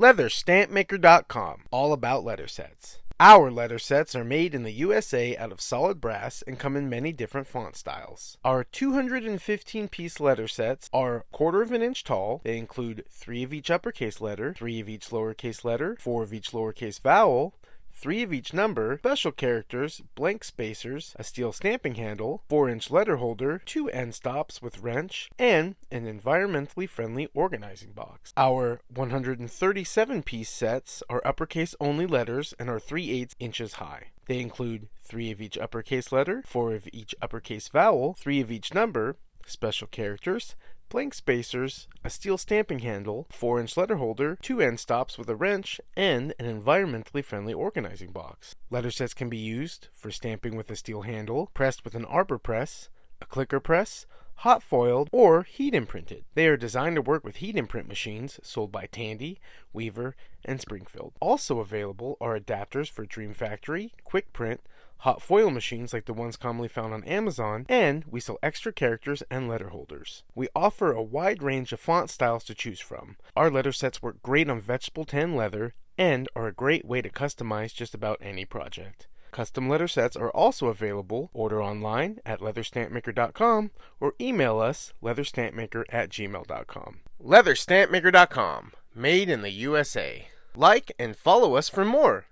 LeatherStampMaker.com, all about letter sets. Our letter sets are made in the USA out of solid brass and come in many different font styles. Our 215-piece letter sets are 1/4 of an inch tall. They include 3 of each uppercase letter, 3 of each lowercase letter, 4 of each lowercase vowel, 3 of each number, special characters, blank spacers, a steel stamping handle, 4-inch letter holder, 2 end stops with wrench, and an environmentally friendly organizing box. Our 137-piece sets are uppercase only letters and are 3/8 inches high. They include 3 of each uppercase letter, 4 of each uppercase vowel, 3 of each number, special characters, blank spacers, a steel stamping handle, 4-inch letter holder, 2 end stops with a wrench, and an environmentally friendly organizing box. Letter sets can be used for stamping with a steel handle, pressed with an arbor press, a clicker press, hot foiled, or heat imprinted. They are designed to work with heat imprint machines sold by Tandy, Weaver, and Springfield. Also available are adapters for Dream Factory, Kwik Print, hot foil machines like the ones commonly found on Amazon, and we sell extra characters and letter holders. We offer a wide range of font styles to choose from. Our letter sets work great on vegetable tan leather and are a great way to customize just about any project. Custom letter sets are also available. Order online at LeatherStampMaker.com or email us LeatherStampMaker@gmail.com. LeatherStampMaker.com, made in the USA. Like and follow us for more.